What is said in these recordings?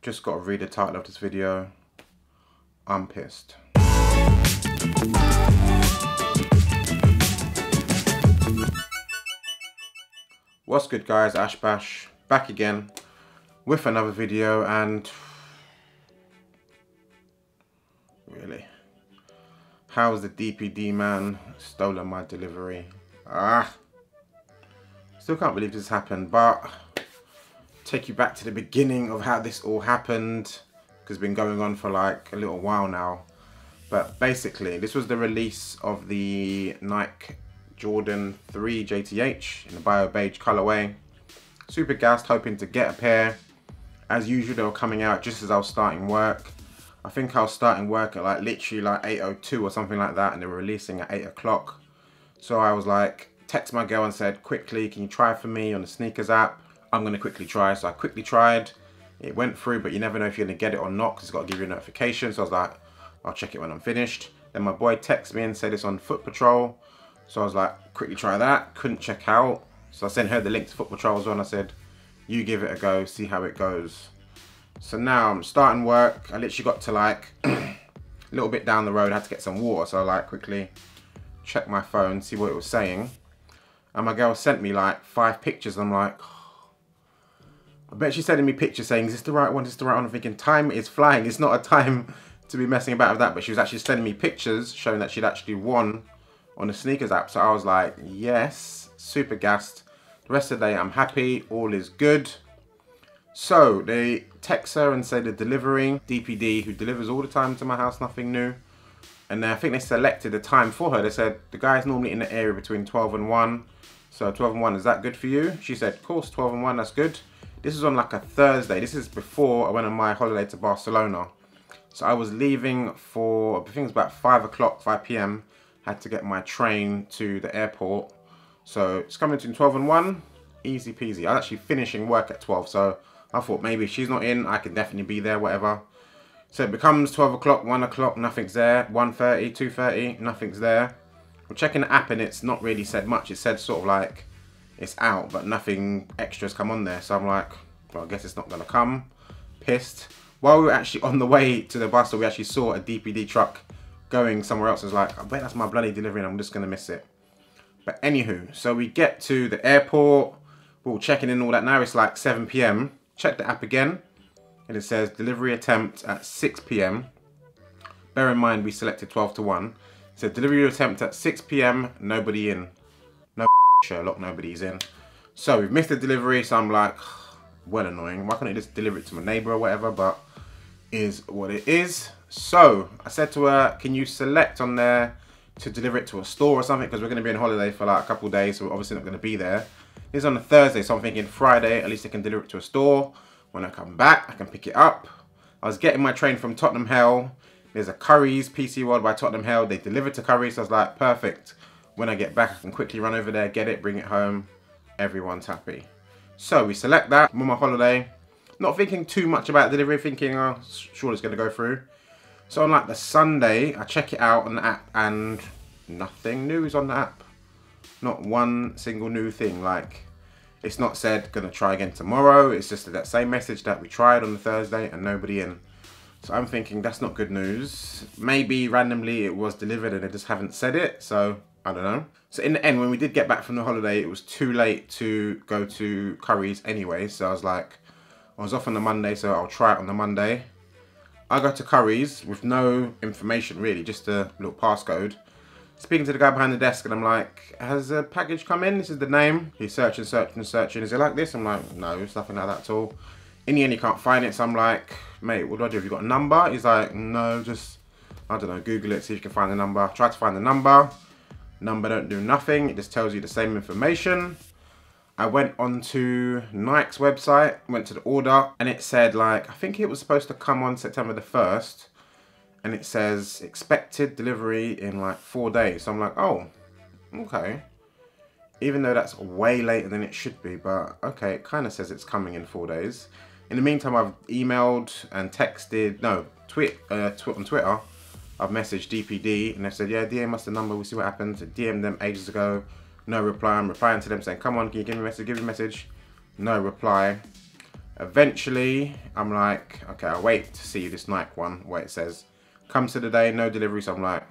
Just got to read the title of this video. I'm pissed. What's good guys, Ash Bash, back again with another video, and really, how's the DPD man stolen my delivery? Still can't believe this happened, but take you back to the beginning of how this all happened, because it's been going on for like a little while now. But basically, this was the release of the Nike Jordan 3 JTH in the Bio Biege colorway. Super gassed, hoping to get a pair. As usual, they were coming out just as I was starting work. I think I was starting work at like literally like 8:02 or something like that, and they were releasing at 8 o'clock. So I was like, text my girl and said, quickly, can you try for me on the sneakers app? I'm gonna quickly try. So I quickly tried. It went through, but you never know if you're gonna get it or not, because it's got to give you a notification. So I was like, I'll check it when I'm finished. Then my boy texted me and said it's on Foot Patrol. So I was like, quickly try that. Couldn't check out. So I sent her the link to Foot Patrol as well, and I said, you give it a go, see how it goes. So now I'm starting work. I literally got to like a little bit down the road. I had to get some water. So I like quickly check my phone, see what it was saying. And my girl sent me like 5 pictures. I'm like, I bet she's sending me pictures saying, is this the right one? Is this the right one? I'm thinking, time is flying. It's not a time to be messing about with that. But she was actually sending me pictures showing that she'd actually won on the sneakers app. So I was like, yes, super gassed. The rest of the day, I'm happy. All is good. So they text her and say the delivery, DPD, who delivers all the time to my house, nothing new. And I think they selected a time for her. They said, the guy's normally in the area between 12 and 1. So 12 and 1, is that good for you? She said, of course, 12 and 1, that's good. This is on like a Thursday. This is before I went on my holiday to Barcelona. So I was leaving for, I think it was about 5 o'clock, 5 p.m. Had to get my train to the airport. So it's coming between 12 and 1, easy peasy. I was actually finishing work at 12, so I thought maybe if she's not in, I can definitely be there, whatever. So it becomes 12 o'clock, 1 o'clock, nothing's there. 1:30, 2:30, nothing's there. I'm checking the app and it's not really said much. It said sort of like it's out, but nothing extra has come on there. So I'm like, well, I guess it's not gonna come. Pissed. While we were actually on the way to the bus, we actually saw a DPD truck going somewhere else. I was like, I bet that's my bloody delivery and I'm just gonna miss it. But anywho, so we get to the airport, we're all checking in all that. Now it's like 7 p.m. Check the app again, and it says delivery attempt at 6 p.m. Bear in mind we selected 12 to 1. It said delivery attempt at 6 p.m. Nobody in. No Sherlock, nobody's in. So we've missed the delivery, so I'm like, well annoying. Why can't I just deliver it to my neighbor or whatever? But is what it is. So I said to her, can you select on there to deliver it to a store or something, because we're going to be on holiday for like a couple of days, so we're obviously not going to be there. This is on a Thursday, so I'm thinking Friday, at least I can deliver it to a store. When I come back, I can pick it up. I was getting my train from Tottenham Hale. There's a Curry's PC World by Tottenham Hale. They delivered to Curry's, so I was like, perfect. When I get back, I can quickly run over there, get it, bring it home. Everyone's happy. So we select that. I'm on my holiday. Not thinking too much about delivery, thinking, oh, sure it's going to go through. So on like the Sunday, I check it out on the app and nothing new is on the app. Not one single new thing. Like, it's not said gonna try again tomorrow. It's just that same message that we tried on the Thursday and nobody in. So I'm thinking that's not good news. Maybe randomly it was delivered and they just haven't said it. So I don't know. So in the end, when we did get back from the holiday, it was too late to go to Curry's anyway. So I was like, I was off on the Monday, so I'll try it on the Monday. I go to Curry's with no information really, just a little passcode. Speaking to the guy behind the desk and I'm like, has a package come in? This is the name. He's searching, searching, searching. Is it like this? I'm like, no, it's nothing like that at all. In the end, he can't find it. So I'm like, mate, what do I do? Have you got a number? He's like, no, just, I don't know, Google it, see if you can find the number. Try to find the number. Number don't do nothing. It just tells you the same information. I went onto Nike's website, went to the order, and it said like, I think it was supposed to come on September the 1st, and it says expected delivery in like 4 days. So I'm like, oh, okay. Even though that's way later than it should be, but okay, it kind of says it's coming in 4 days. In the meantime, I've emailed and texted, no, on Twitter, I've messaged DPD, and they said, yeah, DM us the number, we'll see what happens. I DM'd them ages ago. No reply. I'm replying to them saying, come on, can you give me a message? Give me a message. No reply. Eventually, I'm like, okay, I'll wait to see this Nike one where it says, comes to the day, no delivery. So I'm like,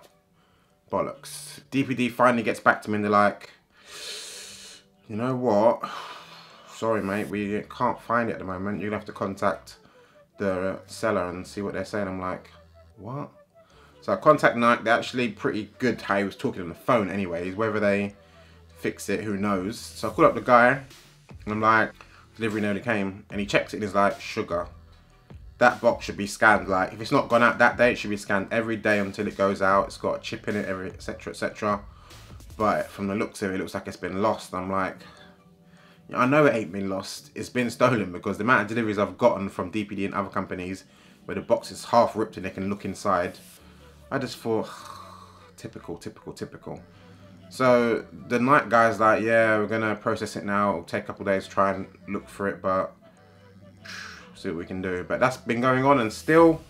bollocks. DPD finally gets back to me and they're like, you know what? Sorry, mate, we can't find it at the moment. You're gonna have to contact the seller and see what they're saying. I'm like, what? So I contact Nike. They're actually pretty good how he was talking on the phone anyways. Whether they fix it, who knows. So I called up the guy and I'm like, delivery nearly came, and he checks it and he's like, sugar, that box should be scanned. Like, if it's not gone out that day, it should be scanned every day until it goes out. It's got a chip in it, etc, etc. But from the looks of it, it looks like it's been lost. I'm like, I know it ain't been lost. It's been stolen, because the amount of deliveries I've gotten from DPD and other companies where the box is half ripped and they can look inside, I just thought, typical, typical, typical. So the Nike guy's like, yeah, we're gonna process it now. It'll take a couple of days to try and look for it, but see what we can do. But that's been going on, and still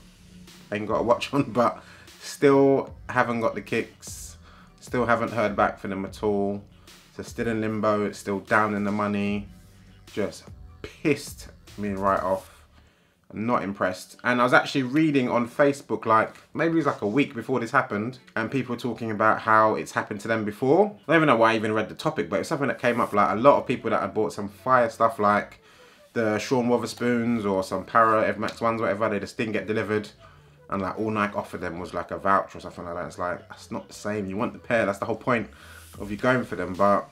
ain't got a watch on, but still haven't got the kicks. Still haven't heard back from them at all. So still in limbo. It's still down in the money. Just pissed me right off. I'm not impressed. And I was actually reading on Facebook, like maybe it was like a week before this happened, and people talking about how it's happened to them before. I don't even know why I even read the topic, but it's something that came up. Like a lot of people that had bought some fire stuff, like the Sean Wotherspoons or some Para FMax ones, whatever, they just didn't get delivered, and like all Nike offered them was like a voucher or something like that. It's like, that's not the same. You want the pair. That's the whole point of you going for them. But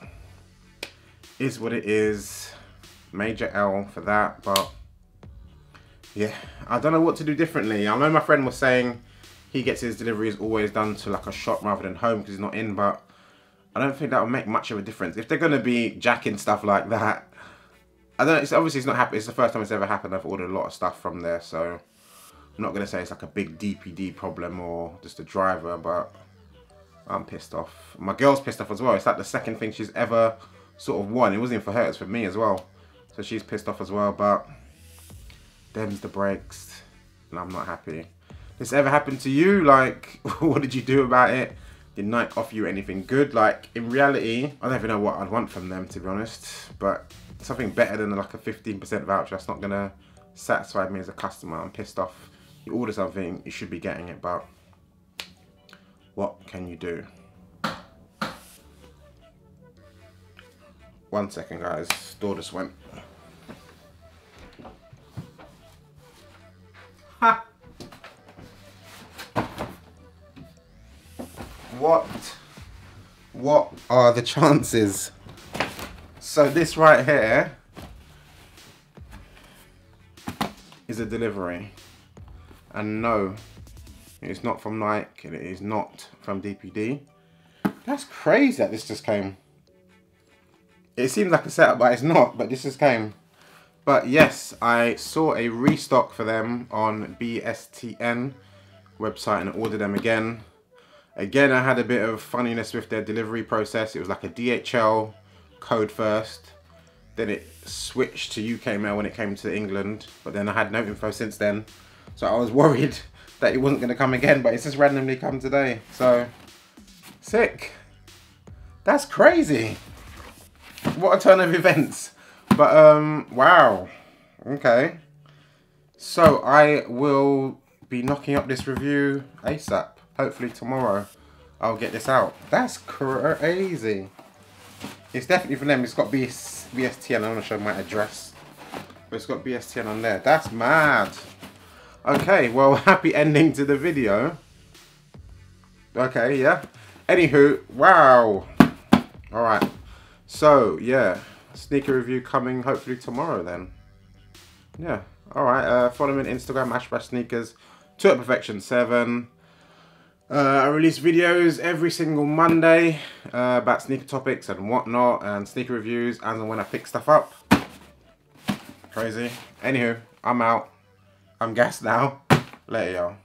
is what it is. Major L for that. But yeah, I don't know what to do differently. I know my friend was saying he gets his deliveries always done to like a shop rather than home because he's not in, but I don't think that will make much of a difference. If they're going to be jacking stuff like that, I don't know, it's obviously it's not happened. It's the first time it's ever happened. I've ordered a lot of stuff from there, so I'm not going to say it's like a big DPD problem or just a driver, but I'm pissed off. My girl's pissed off as well. It's like the second thing she's ever sort of won. It wasn't even for her, it's for me as well. So she's pissed off as well, but them's the breaks, and I'm not happy. This ever happened to you? Like, what did you do about it? Did Nike offer you anything good? Like, in reality, I don't even know what I'd want from them, to be honest, but something better than like a 15% voucher. That's not gonna satisfy me as a customer. I'm pissed off. You order something, you should be getting it, but what can you do? 1 second, guys. Door just went. Ha! What are the chances? So this right here is a delivery, and no, it's not from Nike and it is not from DPD. That's crazy that this just came. It seems like a setup, but it's not. But this just came. But yes, I saw a restock for them on BSTN website and ordered them again. Again, I had a bit of funniness with their delivery process. It was like a DHL code first, then it switched to UK mail when it came to England, but then I had no info since then. So I was worried that it wasn't going to come again, but it's just randomly come today. So, sick. That's crazy. What a turn of events. But, wow. Okay. So, I will be knocking up this review ASAP. Hopefully tomorrow I'll get this out. That's crazy. It's definitely from them. It's got BSTN. I want to show my address. But it's got BSTN on there. That's mad. Okay, well, happy ending to the video. Okay, yeah. Anywho, wow. Alright. So, yeah. Sneaker review coming hopefully tomorrow then. Yeah. Alright, follow me on Instagram, @sneakers, @perfection7. I release videos every single Monday about sneaker topics and whatnot, and sneaker reviews, and when I pick stuff up. Crazy. Anywho, I'm out. I'm gassed now. Later, y'all.